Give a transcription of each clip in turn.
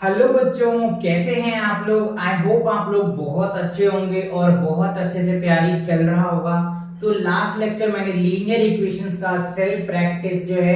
Hello बच्चों, कैसे हैं आप लोग। आई होप आप लोग बहुत अच्छे होंगे और बहुत अच्छे से तैयारी चल रहा होगा। तो लास्ट लेक्चर मैंने लीनियर इक्वेशंस का सेल्फ प्रैक्टिस जो है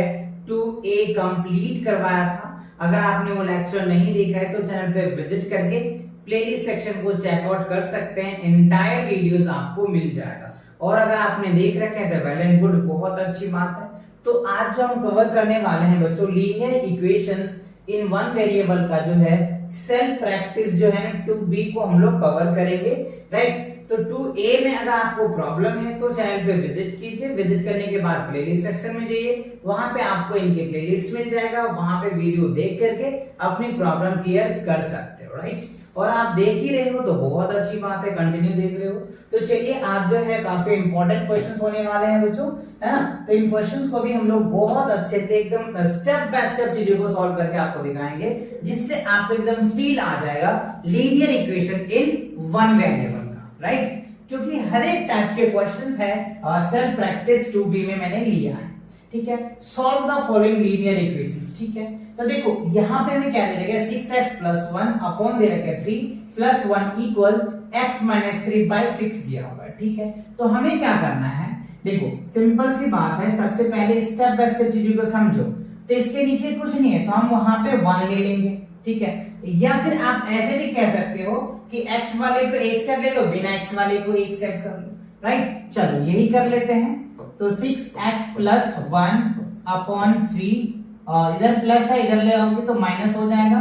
2A कंप्लीट करवाया था। अगर आपने वो लेक्चर नहीं देखा है तो चैनल पे विजिट करके प्लेलिस्ट सेक्शन को चेकआउट कर सकते हैं। एंटायर वीडियोस आपको मिल जाएगा और अगर आपने देख रखे हैं तो वेल एंड गुड, बहुत अच्छी बात है। तो आज जो हम कवर करने वाले हैं बच्चों, linear equations in one variable का जो है सेल्फ प्रैक्टिस जो है ना 2B को हम लोग कवर करेंगे, राइट। तो 2A में अगर आपको प्रॉब्लम है तो चैनल पे विजिट कीजिए। विजिट करने के बाद प्लेलिस्ट सेक्शन में जाइए, वहां पे आपको इनके प्लेलिस्ट मिल जाएगा। वहां पे वीडियो देख करके अपनी प्रॉब्लम क्लियर कर सकते हो, राइट। और आप देख ही रहे हो तो बहुत अच्छी बात है, कंटिन्यू देख रहे हो। तो चलिए, आज जो है काफी इंपॉर्टेंट क्वेश्चन होने वाले हैं बच्चों, है ना। तो इन क्वेश्चंस को भी हम लोग बहुत अच्छे से एकदम स्टेप बाय स्टेप चीजों को सॉल्व करके आपको दिखाएंगे, जिससे आपको एकदम फील आ जाएगा linear equation in one variable का, राइट। क्योंकि हर एक टाइप के क्वेश्चंस है सेल्फ प्रैक्टिस 2B में मैंने लिया है, ठीक है। Solve the following linear equations, ठीक है। तो देखो यहाँ पे हमें क्या दे रखा है, 6x+1 अपॉन दे रखा है 3+1 इक्वल x - 3/6 दिया हुआ है, ठीक है। तो हमें क्या करना है, देखो सिंपल सी बात है। सबसे पहले स्टेप बाय स्टेप चीजों को समझो। तो इसके नीचे कुछ नहीं है तो हम वहां पे 1 ले लेंगे, ठीक है। या फिर आप ऐसे भी कह सकते हो कि x वाले को एक सेट ले लो, बिना x वाले को एक सेट कर लो, राइट। चलो यही कर लेते हैं। तो 6x+1 अपॉन 3, और इधर प्लस है, इधर ले आओगे तो माइनस हो जाएगा,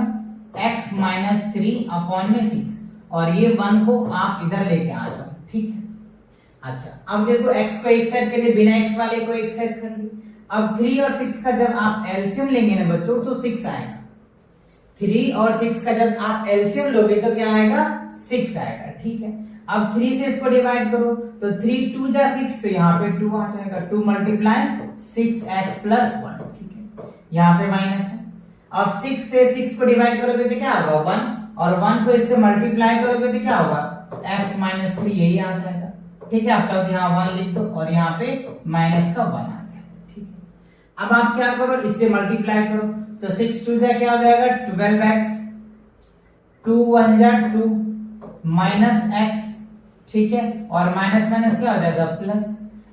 x - 3 अपॉन में 6, और ये 1 को आप इधर लेके आ जाओ, ठीक है। अच्छा, अब देखो x को एक सेट कर लिए, बिना x वाले को एक सेट कर लिए। अब 3 और 6 का जब आप एलसीएम लेंगे ना बच्चों तो 6 आएगा। 3 और 6 का जब आप एलसीएम लोगे तो क्या आएगा, 6 आएगा, ठीक है। अब 3 से इसको डिवाइड करो तो 3 2 जा 6, तो यहाँ पे 2 आ जाएगा। 2 × 6x+1, ठीक है। यहाँ पे माइनस है। अब 6 से 6 को डिवाइड करोगे तो क्या होगा, 1, और 1 को इससे मल्टीप्लाई करोगे तो क्या होगा, x - 3, यही आ जाएगा, ठीक है। आप चाहो यहाँ 1 लिख दो और यहाँ पे माइनस का 1 आ जाएगा, ठीक है। अब आप क्या करो, इससे मल्टीप्लाई करो तो 6 2 जा क्या हो जाएगा, 12x, 2 1 जा 2 माइनस x, ठीक है। और माइनस माइनस क्या हो जाएगा, प्लस।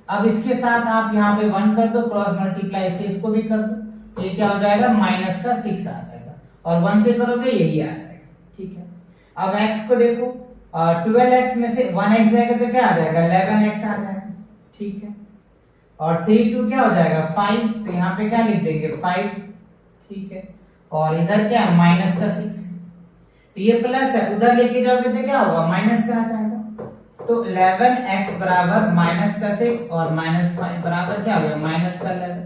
अब इसके साथ आप यहाँ पे 1 कर दो, क्रॉस मल्टीप्लाई से इसको भी कर दो, तो ये क्या हो जाएगा, माइनस का 6 आ जाएगा, और 1 से करोगे यही आ जाएगा, ठीक है। अब x को देखो, 12x में से 1x जाएगा तो क्या आ जाएगा, 11x आ जाएगा, ठीक है। और 3 2 क्या हो जाएगा, 5, तो यहाँ पे क्या लिख देंगे, 5, ठीक है। और इधर क्या, माइनस का 6, तो ये प्लस है, उधर लेके जाओगे तो क्या होगा, माइनस का आ जाएगा। तो 11x बराबर माइनस का 6 और -5 बराबर क्या हो गया, माइनस का 11।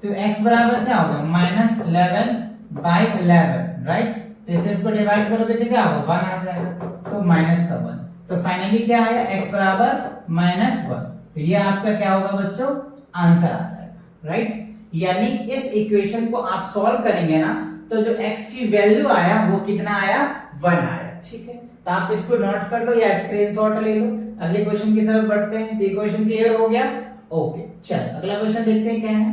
तो x बराबर क्या होगा, -11/11, राइट। तो इसे इसको डिवाइड करोगे तो क्या होगा, 1 आ जाएगा, तो माइनस का 1। तो फाइनली क्या आया, x बराबर -1। तो ये आपका क्या होगा बच्चों, आंसर आ जाएगा, राइट। यानी इस इक्वेशन को आप सॉल्व करेंगे ना तो जो x की वैल्यू आया वो कितना आया, 1 आया, ठीक है। तो आप इसको नोट कर लो या स्क्रीनशॉट ले लो। अगले क्वेश्चन की तरफ बढ़ते हैं। तो इक्वेशन क्लियर हो गया, ओके। चलो अगला क्वेश्चन देखते हैं क्या है।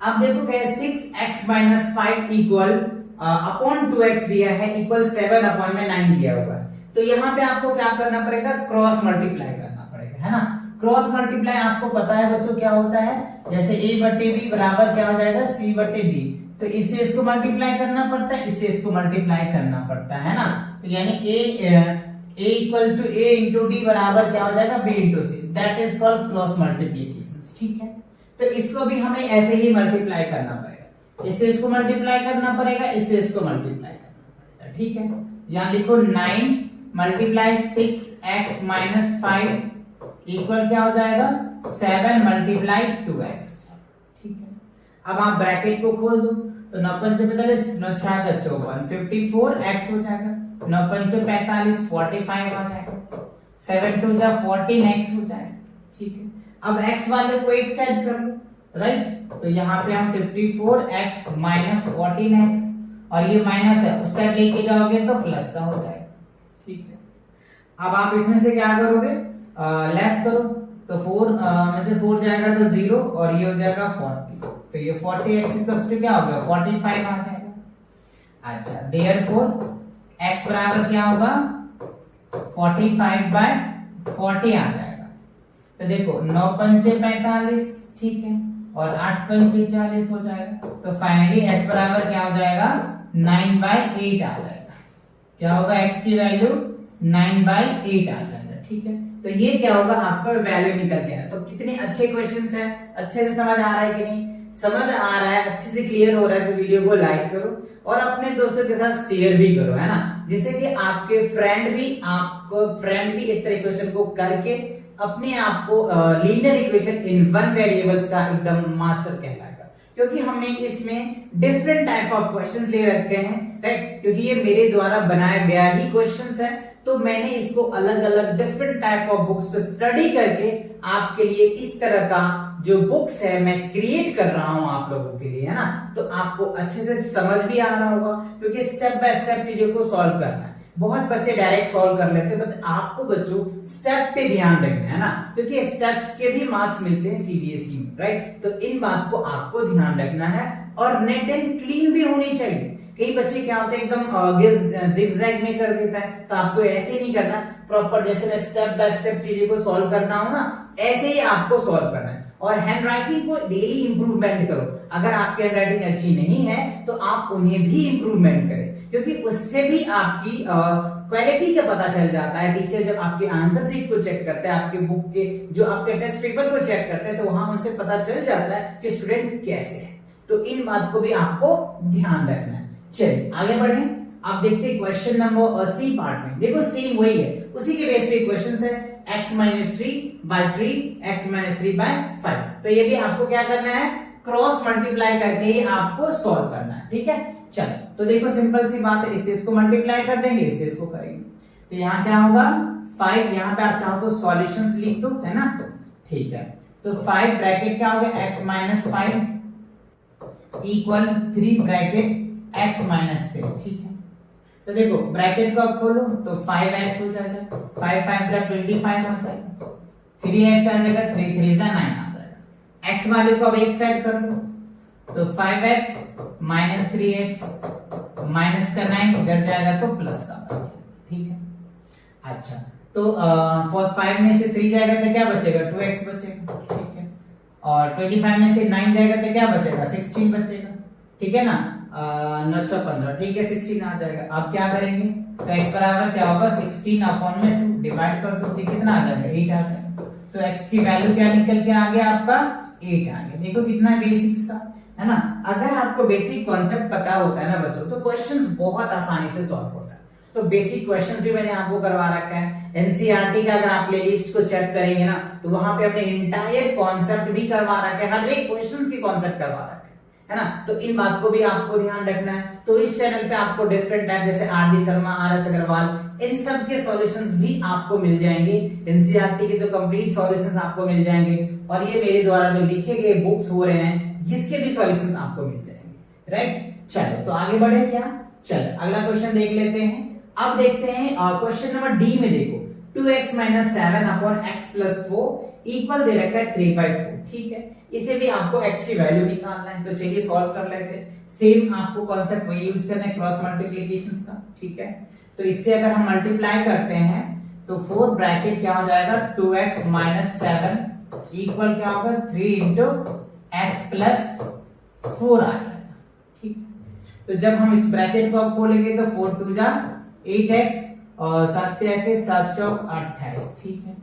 अब देखो क्या है, 6x - 5 इक्वल अपॉन 2x दिया है, इक्वल 7 अपॉन में 9 दिया हुआ है। तो यहाँ पे आपको क्या करना पड़ेगा, क्रॉस मल्टीप्लाई करना पड़ेगा, है ना। क्रॉस मल्टीप्लाई आपको पता है बच्चों क्या होता है, जैसे a/b बराबर क्या हो जाएगा, c/d। तो इससे इसको मल्टीप्लाई करना पड़ता है, इससे इसको मल्टीप्लाई करना पड़ता है ना। तो यानी a equal to a into d बराबर क्या हो जाएगा, b into c। That is called cross multiplication, ठीक है। तो इसको भी हमें ऐसे ही मल्टीप्लाई करना पड़ेगा, इससे इसको मल्टीप्लाई करना पड़ेगा, इससे इसको मल्टीप्लाई करना पड़ेगा, ठीक है। यहाँ लिखो 9 × 6x - 5 इक्वल क्या हो जाएगा, 7 × 2x, ठीक है। अब आप ब्रैकेट को खोल दो तो 9 × 5 45, 9 × 6 = 54, 54x हो जाएगा, 9 × 5 45, 45 आ जाएगा, 7 × 2 = 14x हो जाएगा, ठीक है। अब x वाले को एक सेट कर लो, राइट। तो यहाँ पे हम 54x - 14x, और ये माइनस है, उस साइड लेके जाओगे तो प्लस का हो जाएगा, ठीक है। अब आप इसमें से क्या करोगे, लेस करो, तो 4 में से 4 जाएगा तो 0, और ये हो जाएगा 40, तो ये 40x क्या हो गया, 45 आ जाएगा। अच्छा, देयरफॉर x बराबर क्या होगा 45/40 आ जाएगा। तो देखो 9 पंचे 45, ठीक है, और 8 पंचे 40 हो जाएगा। तो फाइनली x बराबर क्या हो जाएगा 9/8 आ जाएगा। क्या होगा x की वैल्यू 9/8 आ जाएगा, ठीक है। तो ये क्या होगा आपका वैल्यू निकल गया। तो कितने अच्छे क्वेश्चंस हैं, अच्छे से समझ आ रहा है कि नहीं? समझ आ रहा है, अच्छे से क्लियर हो रहा है तो वीडियो को लाइक करो और अपने दोस्तों के साथ शेयर भी करो, है ना, जिससे कि आपके फ्रेंड भी इस तरह क्वेश्चन को करके अपने आप को linear equation in one variables का एकदम मास्टर कहलाएगा। क्योंकि हमने इसमें डिफरेंट टाइप ऑफ क्वेश्चंस ले रखे हैं, राइट, क्योंकि ये मेरे द्वारा बनाया गया ही क्वेश्चंस है। तो मैंने इसको अलग अलग डिफरेंट टाइप ऑफ बुक्स पे स्टडी करके आपके लिए इस तरह का जो बुक्स है मैं क्रिएट कर रहा हूं आप लोगों के लिए, है ना। तो आपको अच्छे से समझ भी आ रहा होगा, क्योंकि स्टेप बाय स्टेप चीजों को सॉल्व करना है। बहुत बच्चे डायरेक्ट सॉल्व कर लेते हैं, बस आपको बच्चों स्टेप पे ध्यान रखना है ना, क्योंकि स्टेप्स के भी मार्क्स मिलते हैं सीबीएसई में, राइट। तो इन बात को आपको ध्यान रखना है और नेट एंड क्लीन भी होनी चाहिए। कई बच्चे क्या होते हैं एकदम जिगजैग में कर देता है, तो आपको ऐसे ही नहीं करना, प्रॉपर जैसे मैं स्टेप बाय स्टेप चीजें को सॉल्व करना हो ना, ऐसे ही आपको सॉल्व करना है। और हैंडराइटिंग को डेली इंप्रूवमेंट करो। अगर आपकी हैंडराइटिंग अच्छी नहीं है तो आप उन्हें भी इंप्रूवमेंट करें, क्योंकि उससे भी आपकी क्वालिटी का पता चल जाता है। टीचर जब आपके आंसर शीट को चेक करते हैं, आपके बुक के जो आपके टेस्ट पेपर को चेक करते हैं, तो वहां उनसे पता चल जाता है कि स्टूडेंट कैसे है। तो इन बात को भी आपको ध्यान रखना है। चलिए आगे बढ़े, आप देखते हैं क्वेश्चन नंबर सी पार्ट में। देखो सेम वही है, उसी के बेस पे क्वेश्चन है x - 3/3 x - 3/5। तो ये भी आपको क्या करना है, क्रॉस मल्टीप्लाई करके ही आपको सॉल्व करना है, ठीक है। चलो तो देखो सिंपल सी बात है, इससे इसको मल्टीप्लाई कर देंगे, इससे इसको करेंगे। तो यहाँ क्या होगा 5, यहाँ पे आप चाहो तो सॉल्यूशंस लिख दो, है ना, ठीक है। तो 5 ब्रैकेट क्या हो गया x - 5 इक्वल 3 ब्रैकेट x - 3, ठीक है। तो देखो ब्रैकेट को आप खोलो तो 5x हो जाएगा, 5 5 जा 25 हो जाएगा, 3x आ जाएगा, 3 3 जा 9 आ जाएगा। x वाले को अब एक साइड कर लो, तो 5x - 3x माइनस का 9 इधर जाएगा तो प्लस का बचेगा, ठीक है। अच्छा तो 5 में से 3 जाएगा तो क्या बचेगा 2x बचेगा, ठीक है। और 25 में से 9 जाएगा तो क्या बचेगा 16 बचेगा, ठीक है ना। 915, ठीक है, 16 आ जाएगा। आप क्या करेंगे तो x बराबर क्या होगा 16/2 डिवाइड कर दो, तो कितना आ जाएगा 8 आ जाएगा। तो x की वैल्यू क्या निकल के आ गया आपका 8 आ गया। देखो कितना बेसिक्स था, है ना। अगर आपको बेसिक कॉन्सेप्ट पता होता है ना बच्चों, तो क्वेश्चंस बहुत आसानी से सॉल्व होता है। तो बेसिक क्वेश्चन भी मैंने आपको करवा रखा है। एनसीईआरटी का अगर आप प्लेलिस्ट को चेक करेंगे ना, तो वहां पे हमने इंटायर कॉन्सेप्ट भी करवा रखा है, हर एक क्वेश्चन की कॉन्सेप्ट करवा रखा है ना। तो इन बात को भी आपको ध्यान रखना है। तो इस चैनल पे आपको डिफरेंट टाइप जैसे आरडी शर्मा, आरएस अग्रवाल, इन सब के सॉल्यूशंस भी आपको मिल जाएंगे। एनसीईआरटी के तो कंप्लीट सॉल्यूशंस आपको मिल जाएंगे, और ये मेरे द्वारा जो लिखे गए बुक्स हो रहे हैं इसके भी सॉल्यूशंस आपको मिल जाएंगे, राइट। चलो तो आगे बढ़े क्या, चलो अगला क्वेश्चन देख लेते हैं। अब देखते हैं क्वेश्चन नंबर डी में। देखो 2x - 7/x + 4 इक्वल दे रखा है 3/4, ठीक है। इसे भी आपको x की वैल्यू निकालना है, तो चलिए सॉल्व कर लेते हैं। सेम आपको कांसेप्ट वही यूज करना है, क्रॉस मल्टीप्लिकेशंस का, ठीक है। तो इससे अगर हम मल्टीप्लाई करते हैं तो 4 ब्रैकेट क्या हो जाएगा 2x - 7 इक्वल क्या होगा 3 * x + 4 आ जाएगा, ठीक। तो जब हम इस ब्रैकेट को अब खोलेंगे तो 4 2 जा 8x और 7 के 7 चौक 28, ठीक है।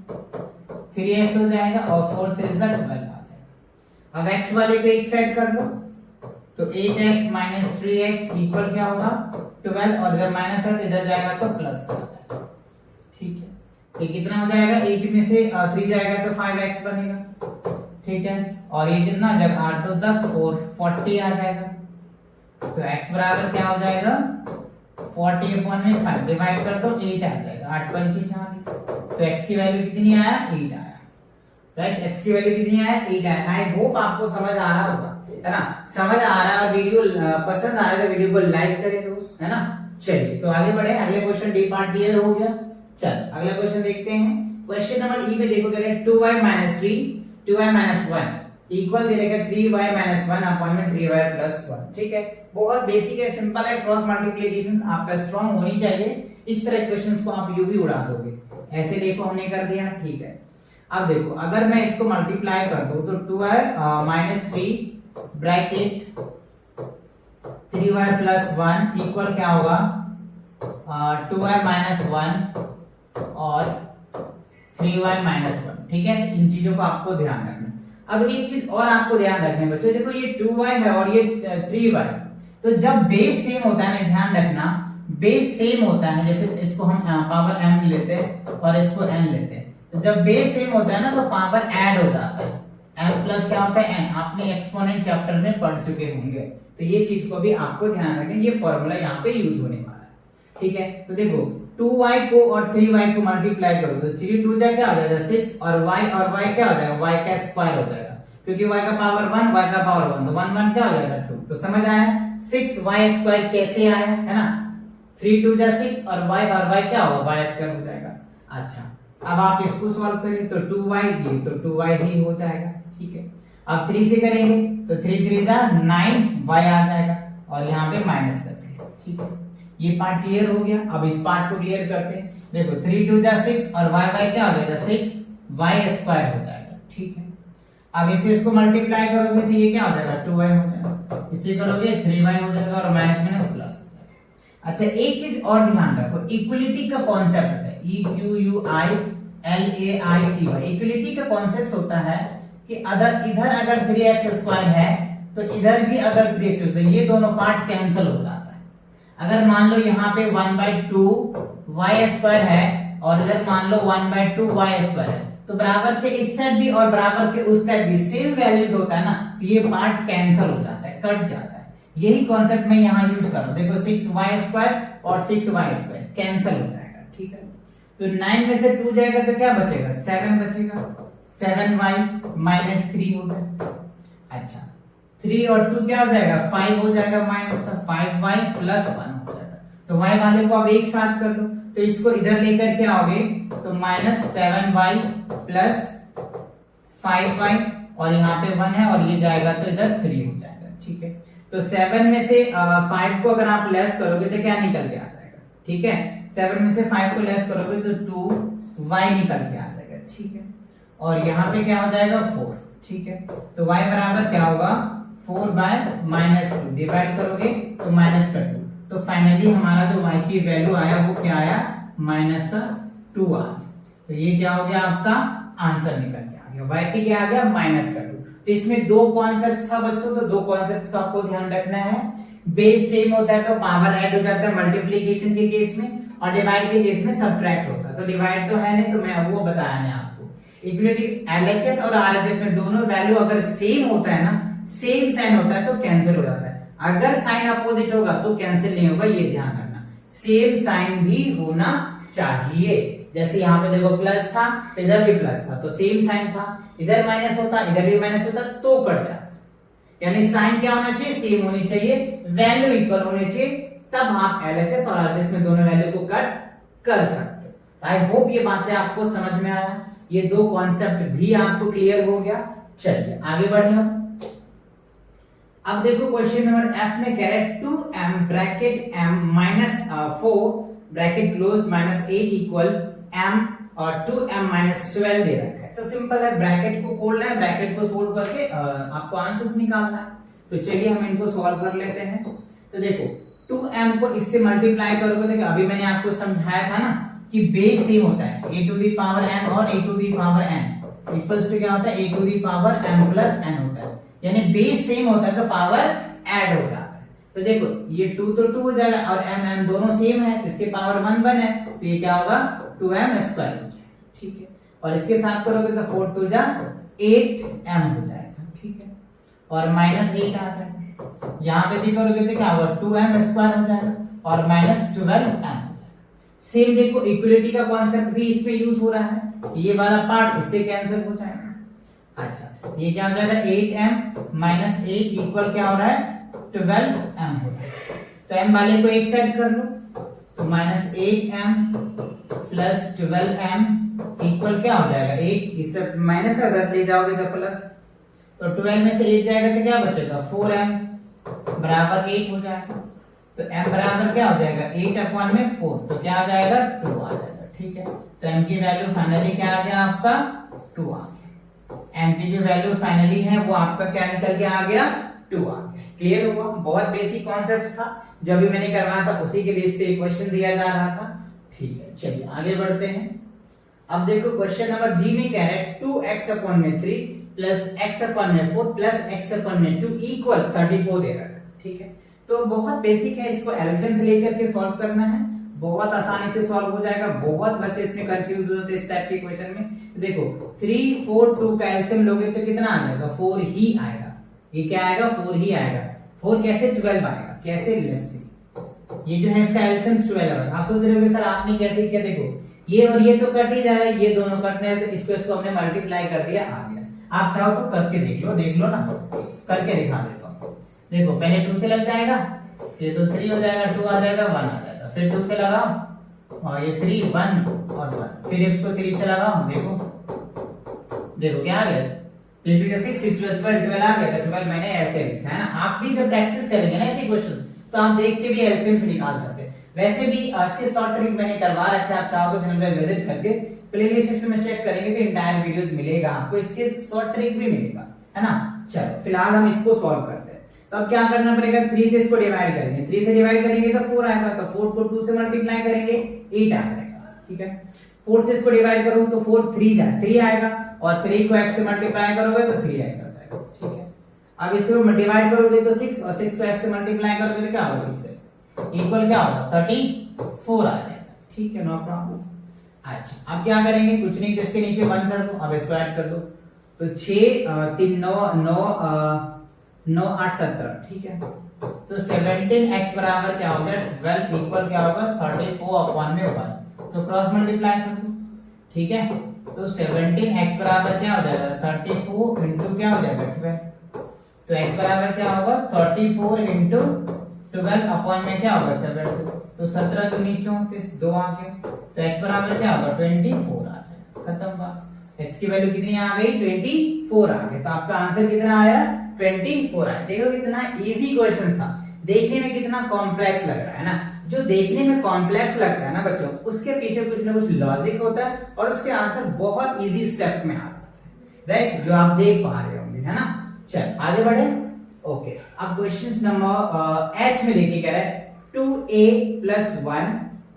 3x हो जाएगा और 4 3 जा 12 आ जाएगा। अब x वाले पे एक साइड कर लो, तो 8x - 3x इक्वल क्या होगा 12, और इधर माइनस है तो इधर जाएगा तो प्लस आ जाएगा, ठीक है। तो कितना हो जाएगा 8 में से 3 जाएगा तो 5x बनेगा, ठीक है। और ये कितना जब 8 तो 10 4 40 आ जाएगा। तो x बराबर क्या हो जाएगा 40/5 डिवाइड कर दो 8 आ जाएगा, 8 पंचे 40। तो x की वैल्यू कितनी आया 8 आया, राइट। x की वैल्यू कितनी आया 8 आया। आई होप आपको समझ आ रहा होगा, है ना। समझ आ रहा है, वीडियो पसंद आ रहा है तो वीडियो को लाइक करें दोस्त, है ना। चलिए तो आगे बढ़े, अगले क्वेश्चन डी पार्ट क्लियर हो गया। चल अगला क्वेश्चन देखते हैं। क्वेश्चन नंबर ई में देखो कह रहे हैं 2y - 3 2y - 1 इक्वल दे देगा 3y माइनस 1 अपॉन में 3y प्लस 1। ठीक है, बहुत बेसिक है, सिंपल है। क्रॉस मल्टीप्लिकेशंस आपका स्ट्रांग होनी चाहिए, इस तरह क्वेश्चंस को आप यूं भी उड़ा दोगे। ऐसे देखो हमने कर दिया। ठीक है, अब देखो अगर मैं इसको मल्टीप्लाई कर दूं तो 2y minus 3 bracket 3y plus 1 equal क्या होगा 2y माइनस 1 और 3y माइनस 1। ठीक है, इन चीजों को आपको ध्यान रखना। अब एक चीज और आपको ध्यान रखना है बच्चों, देखो ये 2y है और ये 3y, तो जब बेस सेम होता है ना, ध्यान रखना बेस सेम होता है, जैसे इसको हम पावर m लेते हैं और इसको n लेते हैं, तो जब बेस सेम होता है ना तो पावर ऐड हो जाता है। m प्लस क्या होता है n, आपने एक्सपोनेंट चैप्टर में पढ़ चुके होंगे, तो ये चीज को भी आपको ध्यान रखें, ये फॉर्मूला यहाँ पे यूज होने वाला है। ठीक है, तो देखो 2y को और 3y को मल्टीप्लाई करो तो 3 2 जा क्या हो जाएगा 6 और y क्या हो जाएगा y का स्क्वायर हो जाएगा, क्योंकि y का पावर 1 y का पावर 1, तो 1 1 क्या हो जाएगा 2। तो समझ आया 6y स्क्वायर कैसे आया है ना, 3 2 जा 6 और y क्या होगा y स्क्वायर हो जाएगा। अच्छा, अब आप इसको सॉल्व करें तो 2y ये तो 2y ही हो जाएगा। ठीक है, अब 3 से करेंगे तो 3 3 जा 9y आ जाएगा और यहाँ पे माइनस करते हैं। ठीक है, ये पार्ट क्लियर हो गया। अब इस पार्ट को क्लियर करते हैं। देखो 3 2 जा 6 और y क्या हो जाएगा 6y स्क्वायर हो जाएगा। ठीक है, अब इसे इसको मल्टीप्लाई करोगे तो ये क्या हो जाएगा 2y हो जाएगा, इसे करोगे 3y हो जाएगा और माइनस माइनस प्लस हो जाएगा। अच्छा, एक चीज और ध्यान रखो, इक्वलिटी का कॉन्सेप्ट है EQUILAITY। इक्वलिटी का कॉन्सेप्ट होता है कि इधर अगर 3x स्क्वायर है तो इधर भी अगर 3x है, ये दोनों पार्ट कैंसिल हो जाता है। अगर मान लो यहाँ पे 1/2 y स्क्वायर है और इधर मान लो 1/2 y स्क्वायर है, तो बराबर के इस साइड भी और बराबर के उस साइड भी सेम वैल्यूज होता है ना, तो ये पार्ट कैंसिल हो जाता है, कट जाता है। यही कॉन्सेप्ट मैं यहाँ यूज कर रहा हूँ। देखो 6y स्क्वायर और 6y स्क्वायर कैंसिल हो जाएगा। ठीक है, तो 9 में से 2 जाएगा तो क्या बचेगा 7 बचेगा, 7y माइनस 3 हो जाएगा। अच्छा, 3 और 2 क्या हो जाएगा 5 हो जाएगा, माइनस का 5y प्लस 1 हो जाएगा। तो y वाले को अब एक साथ कर लो, तो इसको इधर लेकर के आओगे तो माइनस 7y प्लस 5y और यहाँ पे 1 है और ये जाएगा तो इधर 3 हो जाएगा। ठीक है, तो 7 में से 5 को अगर आप लेस करोगे तो क्या निकल के आ जाएगा। ठीक है, 7 में से 5 को लेस करोगे तो 2y निकल के आ जाएगा। ठीक है, और यहाँ पे क्या हो जाएगा 4। ठीक है, तो y बराबर क्या होगा 4/-2, डिवाइड करोगे तो माइनस का 2, तो फाइनली हमारा जो y की वैल्यू आया वो क्या आया माइनस का 2 आ। तो ये क्या हो गया आपका आंसर निकल के आ गया, y की क्या आ गया माइनस का 2। तो इसमें दो कॉन्सेप्ट्स था बच्चों, तो दो कॉन्सेप्ट्स का आपको ध्यान रखना है। बेस सेम होता है तो पावर ऐड हो जाता है मल्टीप्लिकेशन के केस में, और डिवाइड के केस में सब्ट्रैक्ट होता है। तो डिवाइड तो है नहीं, तो मैं वो बताया नहीं आपको। इक्वलिटी LHS और RHS में दोनों वैल्यू अगर सेम होता है ना, सेम साइन होता है तो कैंसिल हो जाता है। अगर साइन अपोजिट होगा तो कैंसिल नहीं होगा, ये ध्यान रखना। सेम साइन भी होना चाहिए, जैसे यहाँ पे देखो प्लस था तो इधर भी प्लस था, तो सेम साइन था, इधर माइनस होता इधर भी माइनस होता तो कट जाता। यानी साइन क्या होना चाहिए सेम होनी चाहिए, वैल्यू इक्वल होनी चाहिए, तब आप LHS और RHS में दोनों वैल्यू को कट कर सकते हो। आई होप ये बातें आपको समझ में आया, ये दो कॉन्सेप्ट भी आपको क्लियर हो गया। चलिए आगे बढ़े हम। अब देखो क्वेश्चन नंबर F में कह रहा है 2m bracket m minus 4 bracket close minus 8 equal m और 2m माइनस 12 दे रखा है। तो सिंपल है, ब्रैकेट को खोलना है, ब्रैकेट को सोल्व करके आपको आंसर्स निकालना है। तो चलिए हम इनको सॉल्व कर लेते हैं। तो देखो 2m को इससे मल्टीप्लाई करोगे, देखो अभी मैंने आपको समझाया था ना कि बेस सेम होता है, a to the power m और a to the power n equals to क्या होता है a to the power m plus n होता है। यानी बेस सेम होता है तो पावर ऐड हो जाता है। तो देखो ये 2 तो 2 हो जाएगा और m दोनों सेम है, तो इसके पावर 1 1 है, तो ये क्या होगा 2m स्क्वायर हो जाएगा। ठीक है, और इसके साथ करोगे तो 4 2 जा 8m हो जाएगा। ठीक है, और माइनस 8 आ जाएगा। यहाँ पे भी करोगे तो क्या होगा 2m स्क्वायर हो जाएगा और माइनस 12m हो जाएगा। सेम देखो इक्वलिटी का कॉन्सेप्ट भी इसमें यूज हो रहा है, ये वाला पार्ट इससे कैंसिल हो जाएगा। अच्छा, ये क्या हो जाएगा 8m माइनस 8 इक्वल क्या हो रहा है 12m हो रहा है। तो m वाले को एक साइड कर लो, तो minus 8m plus 12m equal क्या हो जाएगा 8, इससे माइनस अगर ले जाओगे तो प्लस, तो 12 में से 8 जाएगा तो क्या बचेगा 4m बराबर 8 हो जाएगा। तो m बराबर क्या हो जाएगा 8 अपॉन में 4, तो क्या आ जाएगा 2 आ जाएगा। ठीक है, तो m की वैल्यू फाइनली क्या आ गया आपका 2 आ गया। m की जो वैल्यू फाइनली है वो आपका क्या निकल के आ गया 2 आ गया। क्लियर हुआ? बहुत बेसिक कॉन्सेप्ट था जो अभी मैंने करवाया था, उसी के बेस पे क्वेश्चन दिया जा रहा था। ठीक है, चलिए आगे बढ़ते हैं। अब देखो क्वेश्चन नंबर जी में कह रहा है 2x अपॉन में 3 प्लस x अपॉन में 4 प्लस x अपॉन में 2 इक्वल 34 दे रहा है। ठीक है, तो बहुत बेसिक है, इसको एलसीएम से लेकर के सॉल्व करना है, बहुत आसानी से सॉल्व हो जाएगा। बहुत बच्चे इसमें कंफ्यूज होते हैं इस टाइप के क्वेश्चन में। देखो 3 4 2 का एलसीएम लोगे तो कितना आ जाएगा 4 ही आएगा। ये क्या आएगा 4 ही आएगा। 4 कैसे 12 आएगा, कैसे लेट्स सी। ये जो है इसका एलसीएम 12 है। आप सोच रहे होंगे सर आपने कैसे किया, देखो ये और ये तो कट ही जा रहा है, ये दोनों कट रहे हैं तो इसको हमने मल्टीप्लाई कर दिया आ गया। आप चाहो तो करके देख लो ना, करके दिखा देता हूं। देखो पहले 2 से लग जाएगा, फिर तो 3 हो जाएगा, 2 आ जाएगा, 1 आ जाएगा, फिर 2 से लगाओ और ये 3 1 और 1, फिर इसको 3 से लगाओ, देखो क्या आ गया 3 2 6 6 12 आ गया। 12 मैंने ऐसे लिखा है ना। आप भी जब प्रैक्टिस करेंगे ना ऐसे क्वेश्चंस तो आप देख के भी एलसीएम से निकाल सकते हैं। वैसे भी ऐसे शॉर्ट ट्रिक मैंने करवा रखा है, आप चाहो तो चैनल पे विजिट करके प्लेलिस्ट सेक्शन में चेक करेंगे तो इंटायर वीडियोस मिलेगा आपको, इसके शॉर्ट ट्रिक भी मिलेगा, है ना। चलो फिलहाल हम इसको सॉल्व करते हैं। तो अब क्या करना पड़ेगा, 3 से इसको डिवाइड करेंगे, 3 से डिवाइड करेंगे तो 4 आएगा, तो 4 को 2 से मल्टीप्लाई करेंगे 8 आ जाएगा। ठीक है, 4 से इसको डिवाइड करो तो 4 3 आएगा और 3 को x से मल्टीप्लाई करोगे तो 3x आ जाएगा। ठीक है, अब इसको डिवाइड करोगे तो 6 और 6 को x से मल्टीप्लाई करोगे तो क्या होगा 6x इक्वल क्या होगा 34 आ जाएगा। ठीक है, नो प्रॉब्लम। अच्छा अब क्या करेंगे, कुछ नहीं, इसके नीचे 1 कर दो, अब इसको ऐड कर दो, तो 6 3 9 9 8 17। ठीक है, तो 17x बराबर क्या हो गया 12 इक्वल क्या होगा 34 अपॉन में 1, तो क्रॉस मल्टीप्लाई कर दो। ठीक है, तो 17x बराबर क्या हो जाएगा 34 इनटू क्या हो जाएगा 12, तो x बराबर क्या होगा 34 इनटू 12 अपॉन में क्या होगा 7, तो 17 तो नीचे 29 2 आ गया, तो x बराबर क्या होगा 24 आ जाएगा। खत्म बात। x की वैल्यू कितनी आ गई 24 आ गई, तो आपका आंसर कितना आया 24 आया। देखो कितना इजी क्वेश्चन था, देखने में कितना कॉम्प्लेक्स लग रहा है ना। जो देखने में कॉम्प्लेक्स लगता है ना बच्चों, उसके पीछे कुछ ना कुछ लॉजिक होता है और उसके आंसर बहुत इजी स्टेप में आ जाते हैं, राइट, जो आप देख पा रहे होंगे, है ना। चल आगे बढ़े। ओके, अब क्वेश्चन नंबर एच में देखिए कह रहा है 2a plus 1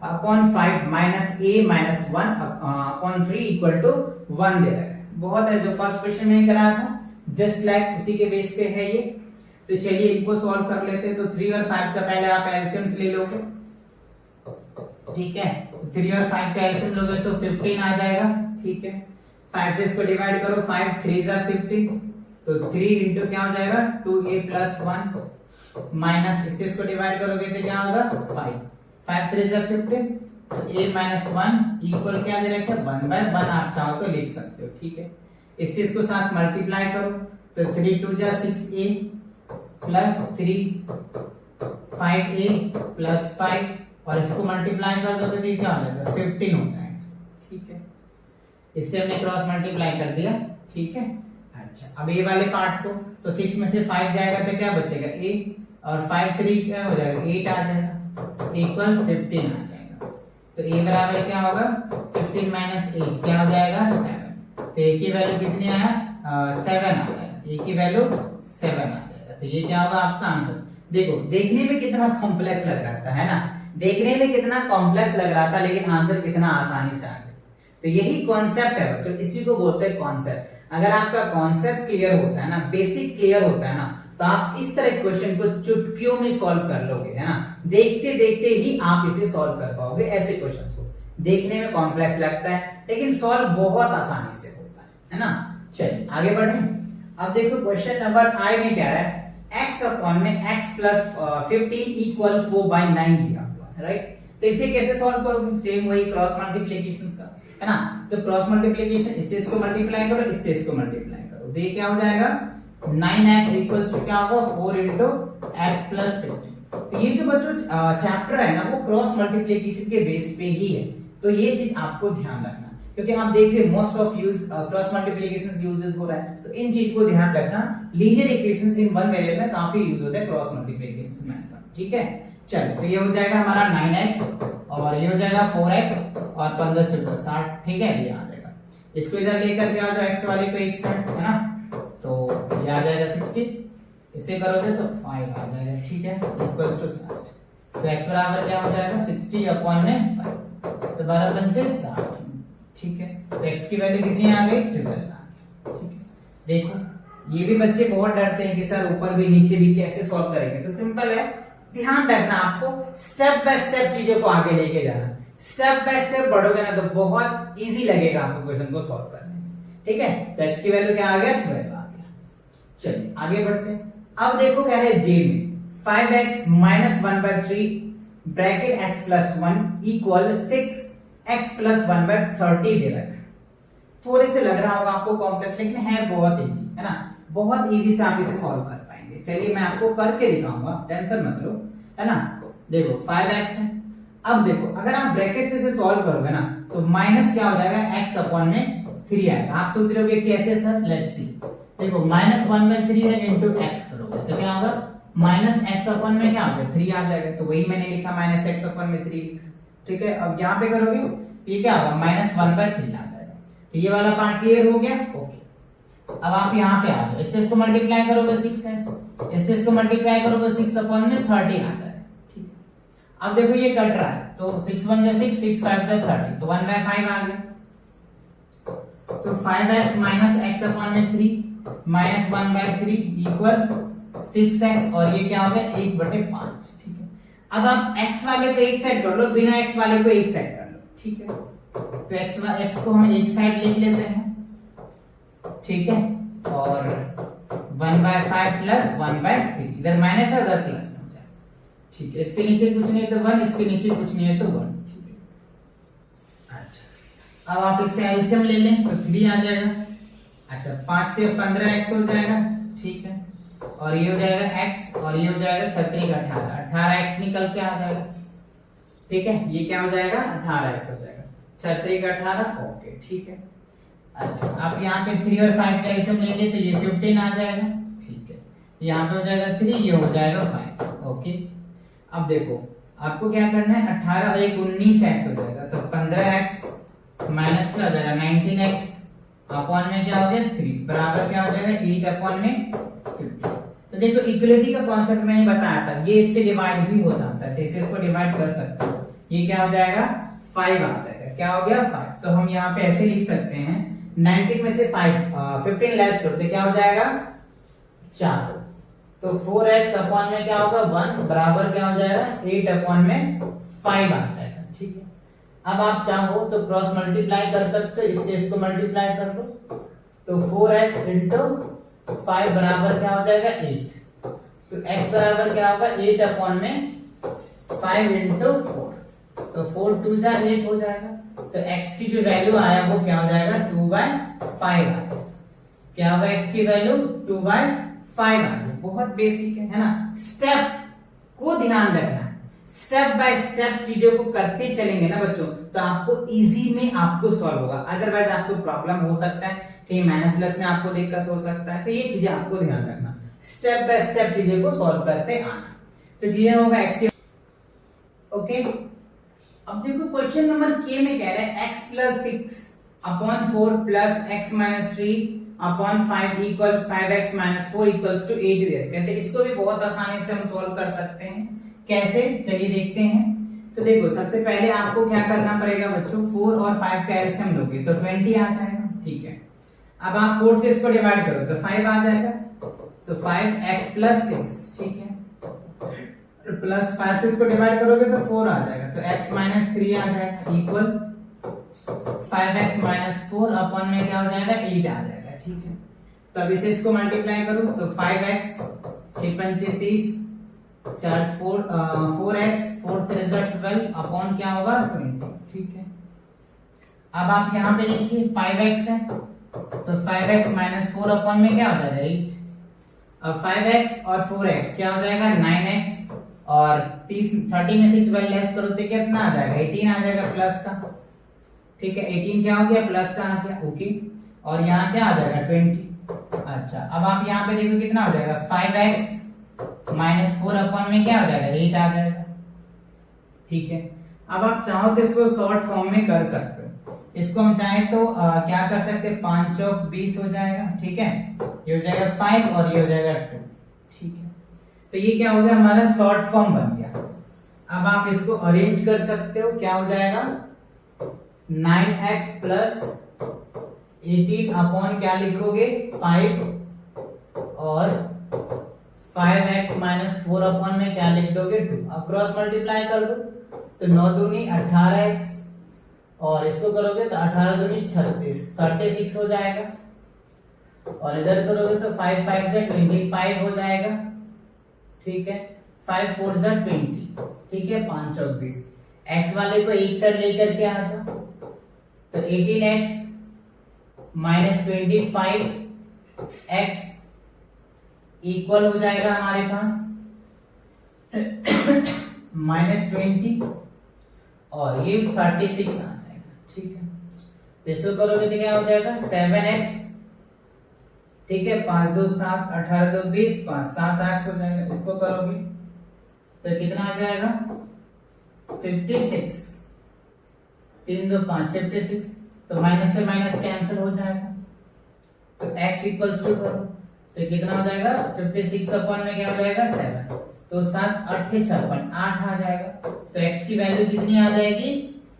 upon 5 minus a minus 1 upon 3 equal to 1 दे रखा है। बहुत है, जो फर्स्ट क्वेश्चन मैंने कराया था जस्ट लाइक उसी के बेस पे है ये। तो चलिए इनको सॉल्व कर लेते हैं। तो 3 और 5 का पहले आप एलसीएम ले लोगे। ठीक है, 3 और 5 का एलसीएम लोगे तो 15 आ जाएगा। ठीक है, 5 से इसको डिवाइड करो, 5 3 जा 15, तो 3 इनटू क्या हो जाएगा 2a plus 1 माइनस इससे इसको डिवाइड करोगे तो क्या होगा 5 5 3 जा 15, तो a minus 1 इक्वल क्या दे रखा है 1/1, आप चाहो तो लिख सकते हो। ठीक है, इससे इसको साथ मल्टीप्लाई करो तो 3 2 जा 6a प्लस 3 5a प्लस 5 और इसको मल्टीप्लाई कर दोगे तो क्या हो जाएगा 15 हो जाएगा। ठीक है, इससे हमने क्रॉस मल्टीप्लाई कर दिया। ठीक है, अच्छा अब ये वाले पार्ट को, तो 6 में से 5 जाएगा तो क्या बचेगा a और 5 3 क्या हो जाएगा 8 आ जाएगा इक्वल 15 आ जाएगा। तो a बराबर क्या होगा 15 माइनस 8 क्या हो जाएगा 7, तो a की वैल्यू कितनी आया 7 आ जाएगा, a की वैल्यू 7 आ जाएगा। तो ये क्या होगा आपका आंसर। देखो देखने में कितना कॉम्प्लेक्स लग रहा था, है ना, देखने में कितना कॉम्प्लेक्स लग रहा था लेकिन आंसर कितना आसानी से आ गया। तो यही कॉन्सेप्ट है बच्चों, इसी को बोलते हैं कॉन्सेप्ट। अगर आपका कॉन्सेप्ट क्लियर होता है ना, बेसिक क्लियर होता है ना, तो आप इस तरह क्वेश्चन को चुटकियों में सॉल्व कर लोगे, है ना। देखते देखते ही आप इसे सॉल्व कर पाओगे। ऐसे क्वेश्चंस को देखने में कॉम्प्लेक्स लगता है लेकिन सॉल्व बहुत आसानी से होता है ना। चलिए आगे बढ़ें। अब देखो क्वेश्चन नंबर आई में क्या है, x अपॉन में x प्लस 15 इक्वल 4/9 दिया हुआ है, राइट। तो इसे कैसे सॉल्व करोगे, सेम वही क्रॉस मल्टीप्लिकेशन का, है ना। तो क्रॉस मल्टीप्लिकेशन, इससे इसको मल्टीप्लाई करो, इससे इसको मल्टीप्लाई करो, तो ये क्या हो जाएगा 9x इक्वल्स टू क्या होगा 4 into x plus 15। तो ये जो बच्चों चैप्टर है ना वो क्रॉस मल्टीप्लिकेशन के बेस पे ही है, तो ये चीज आपको ध्यान रखना, क्योंकि आप देख रहे most of use cross multiplication uses हो रहा है, तो इन चीज को ध्यान रखना। Linear equations in one variable में काफी यूज होता है क्रॉस मल्टीप्लिकेशन मेथड, ठीक है। चलो तो ये हो जाएगा हमारा 9x और ये हो जाएगा 4x और 15 14 60, ठीक है, ये आ जाएगा। इसको इधर लेकर के आ जाओ x वाले को एक साइड, है ना, तो ये आ जाएगा 60, इसे करोगे तो 5 आ जाएगा, ठीक है, इक्वल्स टू 60। तो x बराबर क्या हो जाएगा 60 अपॉन में 5, तो 12 पंचे 60, ठीक है। तो x की वैल्यू कितनी आ गई 12 आ गई, ठीक है। देखो ये भी बच्चे बहुत डरते हैं कि सर ऊपर भी नीचे भी कैसे सॉल्व करेंगे, तो सिंपल है, ध्यान रखना आपको स्टेप बाय स्टेप चीजों को आगे लेके जाना। स्टेप बाय स्टेप बढ़ोगे ना तो बहुत इजी लगेगा आपको क्वेश्चन को सॉल्व करने में, ठीक है। तो x की वैल्यू क्या आ गया 12 आ गया। चलिए आगे बढ़ते हैं। अब देखो क्या है j में 5x minus 1/3 bracket x plus 1 equal 6x plus 1/30 दे रखा है। थोड़े से लग रहा होगा आपको कॉम्प्लेक्स, लेकिन है बहुत इजी, है ना, बहुत इजी से आप इसे सॉल्व कर पाएंगे। चलिए मैं आपको करके दिखाऊंगा, टेंशन मत लो, है ना। देखो 5x है, अब देखो अगर आप ब्रैकेट से इसे सॉल्व करोगे ना तो माइनस क्या हो जाएगा x अपॉन में 3 आएगा। आप सोच रहे होगे कैसे सर, लेट्स सी। देखो -1/3 है इनटू x करोगे तो क्या होगा -x अपॉन में क्या होगा 3 आ जाएगा, तो वही मैंने लिखा -x अपॉन में 3, ठीक है। अब यहां पे करोगे तो ये क्या होगा -1/3 आ जाएगा। तो ये वाला पार्ट क्लियर हो गया, ओके। अब आप यहां पे आ जाओ, इससे इसको मल्टीप्लाई करोगे 6x, इससे इसको मल्टीप्लाई करोगे 6 अपॉन में 30 आ जाएगा, ठीक है। अब देखो ये कट रहा है, तो 6 1 जा 6, 6 5 जा 30, तो 1/5 आ गया। तो 5x माइनस x अपॉन में 3 माइनस 1/3 इक्वल 6x, और ये क्या हो गया 1/5, ठीक है। अब आप x वाले को एक साइड कर लो, बिना x वाले को एक साइड कर लो, ठीक है। तो x को हम एक साइड लिख लेते हैं, ठीक है, और 1/5 प्लस 1/3, इधर माइनस है उधर प्लस हो जाए, ठीक है। इसके नीचे कुछ नहीं है तो 1, इसके नीचे कुछ नहीं है तो 1, ठीक है। अच्छा अब आप इसका एलसीएम ले लें तो 3 आ जाएगा। अच्छा 5 से 15x हो जाएगा, ठीक है, और ये हो जाएगा x और ये हो जाएगा 36 18, 18x निकल के आ जाएगा, ठीक है। ये क्या हो जाएगा 18x हो जाएगा, 36 18, ओके, ठीक है। अच्छा आप यहाँ पे 3 और 5 का एलसीएम लेंगे तो ये 15 आ जाएगा, ठीक है। यहाँ पे हो जाएगा 3, ये हो जाएगा 5, ओके। अब देखो आपको क्या करना है 18 और 1 19x हो जाएगा, तो 15x माइनस क्या हो जाएगा 19x अपॉन में क्या हो गया 3 बराबर क्या हो जाएगा 8 अपॉन में 50। तो देखो इक्वलिटी का कांसेप्ट मैंने बताया था, ये इससे डिवाइड भी हो जाता है, तो इसे इसको डिवाइड कर सकते हो। ये क्या हो जाएगा 5 आ जाएगा, क्या हो गया 5। तो हम यहाँ पे ऐसे लिख सकते हैं 19 में से 15 लेस करते क्या हो जाएगा 4, तो 4x अपॉन में क्या होगा 1 बराबर क्या हो जाएगा 8 अपॉन में 5 आ जाएगा, ठीक है। अब आप चाहो तो क्रॉस मल्टीप्लाई कर सकते हो, इससे इसको मल्टीप्लाई कर लो, तो 4x इंटू 5 बराबर क्या हो जाएगा 8, तो x बराबर क्या होगा 8 अपॉन में 5 इंटू 4, तो 4 2 जा 8 हो जाएगा। तो x की जो वैल्यू आया वो क्या हो जाएगा 2/5 आ गया, क्या होगा x की वैल्यू 2/5 आ गया। बहुत बेसिक है ना। स्टेप को ध्यान रखना, स्टेप बाय स्टेप चीजों को करते चलेंगे ना बच्चों तो आपको इजी में आपको सॉल्व होगा, अदरवाइज आपको प्रॉब्लम हो सकता है, कहीं माइनस प्लस में आपको दिक्कत हो सकता है। तो ये चीजें आपको ध्यान रखना, स्टेप बाय स्टेप चीजें को सॉल्व करते आना। तो क्लियर होगा x, ओके। अब देखो क्वेश्चन नंबर के में कह रहा है x plus 6 upon 4 plus x minus 3 upon 5 equal 5x minus 4 equals to 8 दे रखे हैं। तो इसको भी बहुत आसानी से हम सॉल्व कर सकते हैं, कैसे चलिए देखते हैं। तो देखो सबसे पहले आपको क्या करना पड़ेगा बच्चों, 4 और 5 का एलसीएम लोगे तो 20 आ जाएगा, ठीक है। अब आप 4 से इसको डिवाइड करो तो 5 आ जाएगा, तो 5x plus 6, ठीक है, प्लस 5 से इसको डिवाइड करोगे तो 4 आ जाएगा, तो x minus 3 आ जाएगा इक्वल 5x minus 4 अपॉन में क्या हो जाएगा 8 आ जाएगा, ठीक है। तो अब इसे इसको मल्टीप्लाई करो तो 5x 6 5 30 4 4x 4 3 12 अपॉन क्या होगा 20, ठीक है। अब आप यहाँ पे देखिए 5x है तो 5x minus 4 अपॉन में क्या हो जाएगा 8। अब 5x और 4x क्या हो जाएगा 9x, और 30 में से 12 लेस करो तो कितना आ जाएगा 18 आ जाएगा प्लस का, ठीक है 18 क्या हो गया प्लस का आ गया ओके, और यहाँ क्या आ जाएगा 20। अच्छा अब आप यहाँ पे देखो कितना हो जाएगा 5x माइनस 4 अपॉन में क्या हो जाएगा 8 आ जाएगा। ठीक है अब आप चाहो तो इसको शॉर्ट फॉर्म में कर सकते हो, इसको हम चाहें तो क्या कर सकते हैं 5 चौक 20 हो जाएगा। ठीक है ये हो जाएगा 5 और ये हो जाएगा 2। ठीक है तो ये क्या हो गया हमारा शॉर्ट फॉर्म बन गया। अब आप इसको अरेंज कर सकते हो, क्या हो जाएगा 9x प्लस 18 अपॉन क्या लिखोगे 5 और 5x माइनस 4 अपॉन में क्या लिख दोगे 2। अब क्रॉस मल्टीप्लाई कर दो तो 9 दूनी 18x और इसको करोगे तो 18 दूनी 36 36 हो जाएगा, और इधर करोगे तो 5 5 जा 25 हो जाएगा। ठीक है 5 4 जा 20। ठीक है 5 चौक 20। x वाले को एक साइड लेकर के आ जाओ तो 18x माइनस 25x इक्वल हो जाएगा हमारे पास माइनस 20 और ये 36 आ जाएगा। ठीक है तो इसको करोगे तो क्या हो जाएगा 7x। ठीक है 5 2 7 18 2 20 5 7 8 हो जाएगा। इसको करोगे तो कितना आ जाएगा 56 3 2 5 56, तो माइनस से माइनस कैंसिल हो जाएगा तो x इक्वल्स टू करो तो कितना हो जाएगा 56 अपॉन में क्या हो जाएगा 7, तो 7 8 56 8 आ जाएगा। तो x की वैल्यू कितनी आ जाएगी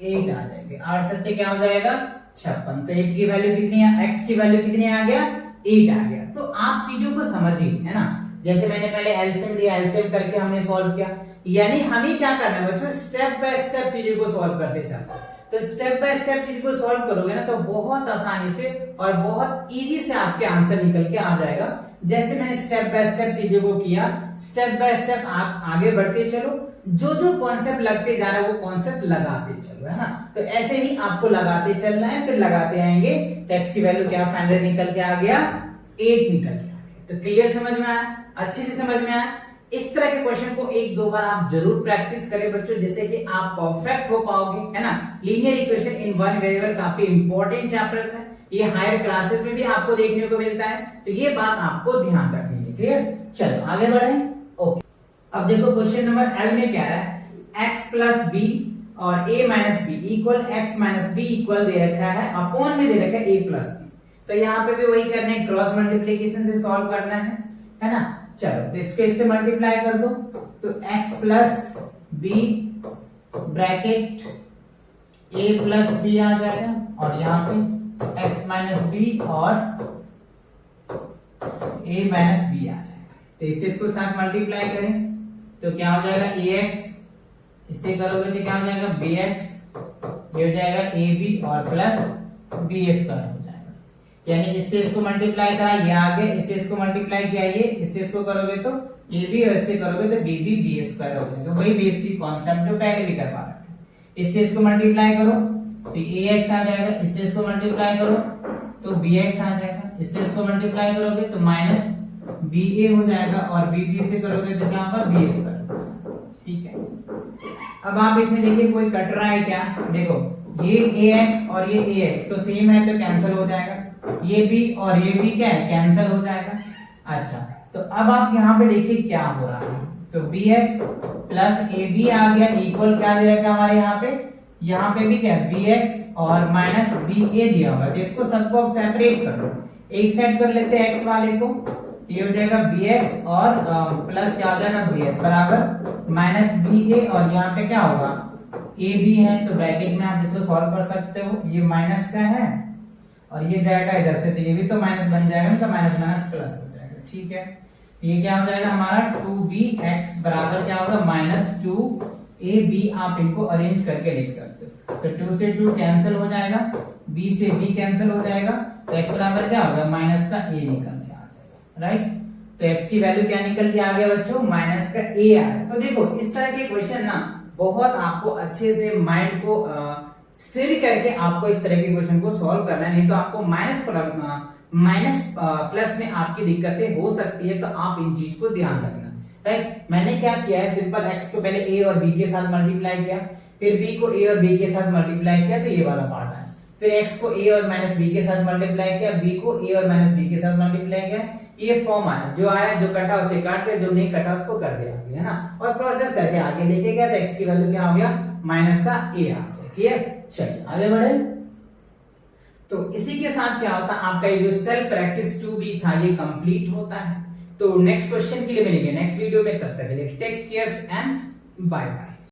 8 आ जाएगी। 8 7 क्या हो जाएगा 56, तो 8 की वैल्यू कितनी है x की वैल्यू कितनी आ गया 8 आ गया। तो आप चीजों को समझिए है ना, जैसे मैंने पहले एलसीएम लिया, एलसीएम करके हमने सॉल्व किया, यानी हमें क्या करना है बच्चों स्टेप बाय स्टेप चीजों को सॉल्व करते चलना। तो स्टेप बाय स्टेप चीज को सॉल्व करोगे ना तो बहुत आसानी से और बहुत इजी से आपके आंसर निकल के आ जाएगा। जैसे मैंने स्टेप बाय स्टेप चीजों को किया, स्टेप बाय स्टेप आप आगे बढ़ते चलो, जो जो कॉन्सेप्ट लगते जा रहा है वो कॉन्सेप्ट लगाते चलो है ना। तो ऐसे ही आपको लगाते चलना है, फिर लगाते आएंगे तो x की वैल्यू क्या फाइनल निकल के आ गया 8 निकल के आ गया। तो क्लियर समझ में आया, अच्छे से समझ में आया। इस तरह के क्वेश्चन को एक दो बार आप जरूर प्रैक्टिस करें बच्चों, जिससे कि आप परफेक्ट हो पाओगे है ना। Linear equation in one variable काफी इंपॉर्टेंट चैप्टर्स है, ये हायर क्लासेस में भी आपको देखने को मिलता है, तो ये बात आपको ध्यान रखनी है। क्लियर, चलो आगे बढ़े। ओके अब देखो क्वेश्चन नंबर एल में क्या है, x प्लस बी और a minus B equal x minus B equal दे रखा है, अपॉन में दे रखा है a प्लस बी। तो यहाँ पे भी वही करना है, क्रॉस मल्टीप्लिकेशन से सॉल्व करना है ना। चलो तो इसको इससे मल्टीप्लाई कर दो तो x plus B bracket a plus B आ जाएगा, और यहाँ पे x माइनस बी और a माइनस बी आ जाएगा। तो इससे इसको साथ मल्टीप्लाई करें तो क्या हो जाएगा ax, इससे करोगे तो क्या हो जाएगा bx, ये हो जाएगा ab और प्लस b स्क्वायर हो जाएगा। यानी इससे इसको मल्टीप्लाई करा ये आ गया, इससे इसको मल्टीप्लाई किया ये, इससे इसको करोगे तो ab और इससे करोगे तो bb b स्क्वायर हो जाएगा। वही बेसिक कांसेप्ट जो पहले भी करवा रखे। इससे इसको मल्टीप्लाई करो तो ax आ जाएगा, इससे इसको मल्टीप्लाई करो तो bx आ जाएगा, इससे इसको मल्टीप्लाई करोगे तो माइनस ba हो जाएगा, और bb से करोगे तो क्या होगा b स्क्वायर। ठीक है अब आप इसमें देखिए कोई कट रहा है क्या, देखो ये ax और ये ax तो सेम है तो कैंसिल हो जाएगा, ये भी और ये भी क्या है कैंसिल हो जाएगा। अच्छा तो अब आप यहाँ पे देखिए क्या हो रहा है, तो bx प्लस ab आ गया इक्वल क्या दे रखा है हमारे यहाँ पे भी क्या bx और माइनस ba दिया होगा। तो इसको सबको अब सेपरेट कर लो, एक साइड कर लेते हैं x वाले को, तो ये हो जाएगा bx और प्लस क्या हो जाएगा bs बराबर माइनस ba, और यहाँ पे क्या होगा ab है तो ब्रैकेट में आप इसको सॉल्व कर सकते हो, ये माइनस का है और ये जाएगा इधर से तो ये भी तो माइनस बन जाएगा, तो माइनस माइनस प्लस हो जाएगा। ठीक है ये क्या हो जाएगा हमारा 2bx बराबर क्या होगा माइनस 2ab। आप इनको अरेंज करके लिख सकते हो, तो 2 से 2 कैंसिल हो जाएगा, b से b कैंसिल हो जाएगा, तो x बराबर क्या होगा माइनस का a निकल के आ जाएगा। राइट, तो x की वैल्यू क्या निकल के आ गया बच्चों माइनस का a आ गया। तो देखो इस तरह के क्वेश्चन ना बहुत आपको अच्छे से माइंड को स्थिर करके आपको इस तरह के क्वेश्चन को सॉल्व करना है, नहीं तो आपको माइनस प्लस में आपकी दिक्कतें हो सकती है। तो आप इन चीज को ध्यान रखना। राइट, मैंने क्या किया है सिंपल x को पहले a और b के साथ मल्टीप्लाई किया, फिर b को a और b के साथ मल्टीप्लाई किया, तो ये वाला पार्ट है। फिर x को a और माइनस b के साथ मल्टीप्लाई किया, b को a और माइनस b के साथ मल्टीप्लाई किया, ये फॉर्म आया, जो आया जो कटा उसे काट दे, जो नहीं कटा उसको कर दे आगे, है ना, और प्रोसेस करके आगे लेके गया तो x की वैल्यू क्या हो गया, माइनस का a आ गया। क्लियर, चलिए आगे बढ़े। तो इसी के साथ क्या होता है, आपका ये जो सेल्फ प्रैक्टिस 2b था ये कंप्लीट होता है। तो नेक्स्ट क्वेश्चन के लिए मिलेंगे नेक्स्ट वीडियो में, तब तक के लिए take care and bye bye.